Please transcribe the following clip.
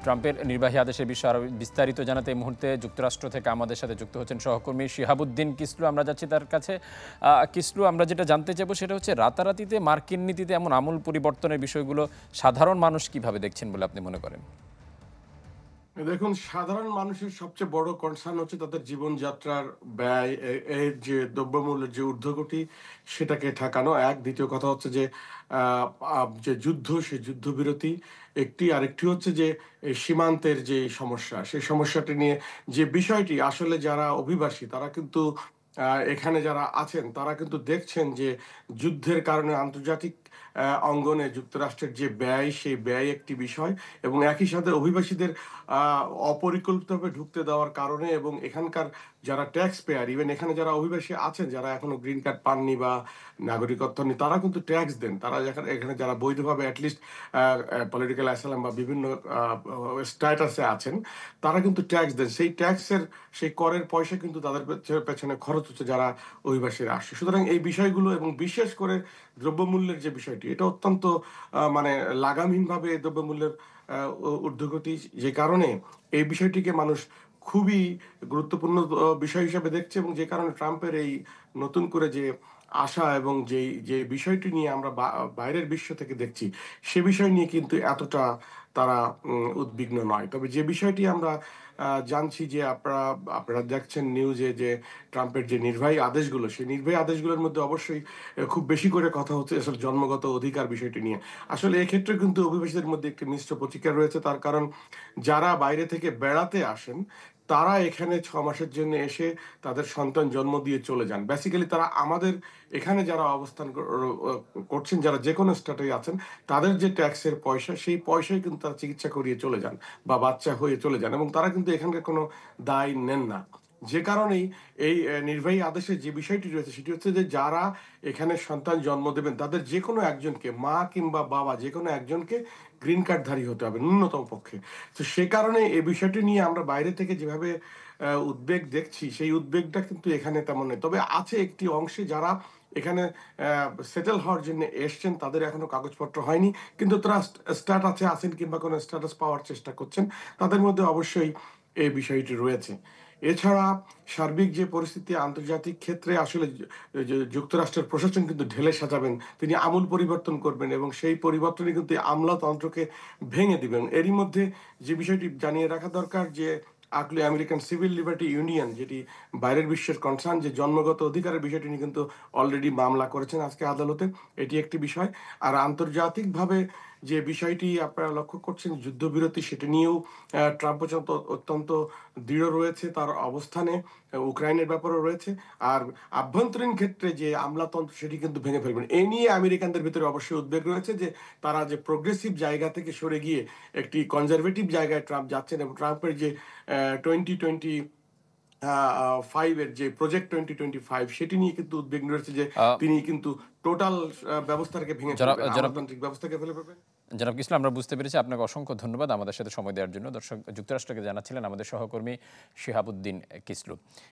ট্রাম্পের নির্বাহী আদেশের বিষয়ে আরও বিস্তারিত জানাতে এই মুহূর্তে যুক্তরাষ্ট্র থেকে আমাদের সাথে যুক্ত হচ্ছেন সহকর্মী শিহাবুদ্দিন কিসলু। আমরা যাচ্ছি তার কাছে। কিসলু, আমরা যেটা জানতে চাইবো সেটা হচ্ছে রাতারাতিতে মার্কিন নীতিতে এমন আমূল পরিবর্তনের বিষয়গুলো সাধারণ মানুষ কিভাবে দেখছেন বলে আপনি মনে করেন? দেখুন, সাধারণ মানুষের সবচেয়ে বড় কনসার্ন হচ্ছে তাদের জীবনযাত্রার ব্যয়, এর যে দ্রব্যমূল্যের যে ঊর্ধ্বগতি সেটাকে ঠেকানো এক। দ্বিতীয় কথা হচ্ছে যে যে যুদ্ধ, সেই যুদ্ধবিরতি একটি। আরেকটি হচ্ছে যে এই সীমান্তের যে সমস্যা, সেই সমস্যাটি নিয়ে যে বিষয়টি আসলে যারা অভিবাসী তারা কিন্তু এখানে যারা আছেন তারা কিন্তু দেখছেন যে যুদ্ধের কারণে আন্তর্জাতিক অঙ্গনে যুক্তরাষ্ট্রের যে ব্যয়, সেই ব্যয় একটি বিষয় এবং একই সাথে অভিবাসীদের আ অপরিকল্পিতভাবে ঢুকতে দেওয়ার কারণে এবং এখানকার যারা ট্যাক্স পেয়ার, ইভেন এখানে যারা অভিবাসী আছেন, যারা এখনো গ্রিন কার্ড পাননি বা নাগরিকত্ব নেই, তারা কিন্তু ট্যাক্স দেন। তারা এখানে যারা বৈধভাবে এটলিস্ট পলিটিক্যাল অ্যাসাইলাম বা বিভিন্ন স্ট্যাটাসে আছেন, তারা কিন্তু ট্যাক্স দেন। সেই ট্যাক্সের, সেই করের পয়সা কিন্তু তাদের পেছনে খরচ হচ্ছে যারা অভিবাসীরা আসছে। সুতরাং এই বিষয়গুলো এবং বিশেষ করে দ্রব্যমূল্যের যে বিষয়টি, এটা অত্যন্ত মানে লাগামহীনভাবে দ্রব্যমূল্যের ঊর্ধ্বগতি, যে কারণে এই বিষয়টিকে মানুষ খুবই গুরুত্বপূর্ণ বিষয় হিসেবে দেখছে এবং যে কারণে ট্রাম্পের এই নতুন করে যে আশা এবং যে বিষয়টি নিয়ে আমরা বাইরের বিশ্ব থেকে দেখছি, সে বিষয় নিয়ে কিন্তু এতটা তারা উদ্বিগ্ন নয়। তবে যে বিষয়টি আমরা জানছি যে আপনারা আপনারা দেখছেন নিউজে যে ট্রাম্পের যে নির্বাহী আদেশগুলো, সেই নির্বাহী আদেশগুলোর মধ্যে অবশ্যই খুব বেশি করে কথা হচ্ছে আসলে জন্মগত অধিকার বিষয়টি নিয়ে। আসলে এক্ষেত্রে কিন্তু অভিবাসীদের মধ্যে একটি মিশ্র প্রতিক্রিয়া রয়েছে। তার কারণ যারা বাইরে থেকে বেড়াতে আসেন, তারা এখানে ৬ মাসের জন্য এসে তাদের সন্তান জন্ম দিয়ে চলে যান। বেসিক্যালি তারা আমাদের এখানে যারা অবস্থান করছেন, যারা যেকোনো স্টেটেই আছেন, তাদের যে ট্যাক্সের পয়সা, সেই পয়সায় কিন্তু তারা চিকিৎসা করিয়ে চলে যান বা বাচ্চা হয়ে চলে যান এবং তারা কিন্তু এখানকার কোনো দায় নেন না। যে কারণেই এই নির্বাহী আদেশের যে বিষয়টি রয়েছে সেটি হচ্ছে যে যারা এখানে সন্তান জন্ম দেবেন তাদের যেকোনো একজনকে, মা কিংবা বাবা যেকোনো একজনকে গ্রিন কার্ডধারী হতে হবে ন্যূনতম পক্ষে। তো সে কারণে এই বিষয়টি নিয়ে আমরা বাইরে থেকে যেভাবে উদ্বেগ দেখছি, সেই উদ্বেগটা কিন্তু এখানে তেমন নেই। তবে আছে একটি অংশে যারা এখানে সেটেল হওয়ার জন্য এসছেন, তাদের এখনো কাগজপত্র হয়নি। কিন্তু তারা স্ট্যাটাসে আছেন কিংবা কোনো স্ট্যাটাস পাওয়ার চেষ্টা করছেন। তাদের মধ্যে অবশ্যই এই বিষয়টি রয়েছে। এছাড়া সার্বিক যে পরিস্থিতি আন্তর্জাতিক ক্ষেত্রে আসলে যুক্তরাষ্ট্রের প্রশাসন কিন্তু ঢেলে সাজাবেন। তিনি আমূল পরিবর্তন করবেন এবং সেই পরিবর্তনে কিন্তু আমলাতন্ত্রকে ভেঙে দিবেন। এরই মধ্যে যে বিষয়টি জানিয়ে রাখা দরকার যে আমেরিকান সিভিল লিবার্টি ইউনিয়ন, যেটি বাইরের বিশ্বের কনসার্ন, যে জন্মগত অধিকারের বিষয়টি নিয়ে কিন্তু অলরেডি মামলা করেছেন আজকে আদালতে। এটি একটি বিষয়। আর আন্তর্জাতিকভাবে যে বিষয়টি আপনারা লক্ষ্য করছেন যুদ্ধবিরতি, সেটি নিয়েও ট্রাম্প অত্যন্ত দৃঢ় রয়েছে তার অবস্থানে। ইউক্রাইনের ব্যাপারেও রয়েছে। আর আভ্যন্তরীণ ক্ষেত্রে যে আমলাতন্ত্র, সেটি কিন্তু ভেঙে ফেলবেন। এই নিয়ে আমেরিকানদের ভিতরে অবশ্যই উদ্বেগ রয়েছে যে তারা যে প্রোগ্রেসিভ জায়গা থেকে সরে গিয়ে একটি কনজারভেটিভ জায়গায় ট্রাম্প যাচ্ছেন এবং ট্রাম্পের যে 2020 এর যে প্রজেক্ট 2025, সেটি নিয়ে কিন্তু উদ্বিগ্ন রয়েছে যে আ তিনি কিন্তু টোটাল ব্যবস্থাটাকে ভেঙে জনাব ফেলবেন, জনাব আমলাতান্ত্রিক ব্যবস্থাকে ফেলে ফেলবেন। জনাব কিসলু, আমরা বুঝতে পেরেছি। আপনাকে অসংখ্য ধন্যবাদ আমাদের সাথে সময় দেওয়ার জন্য। দর্শক, যুক্তরাষ্ট্রকে জানাচ্ছিলেন আমাদের সহকর্মী শিহাবুদ্দিন কিসলু।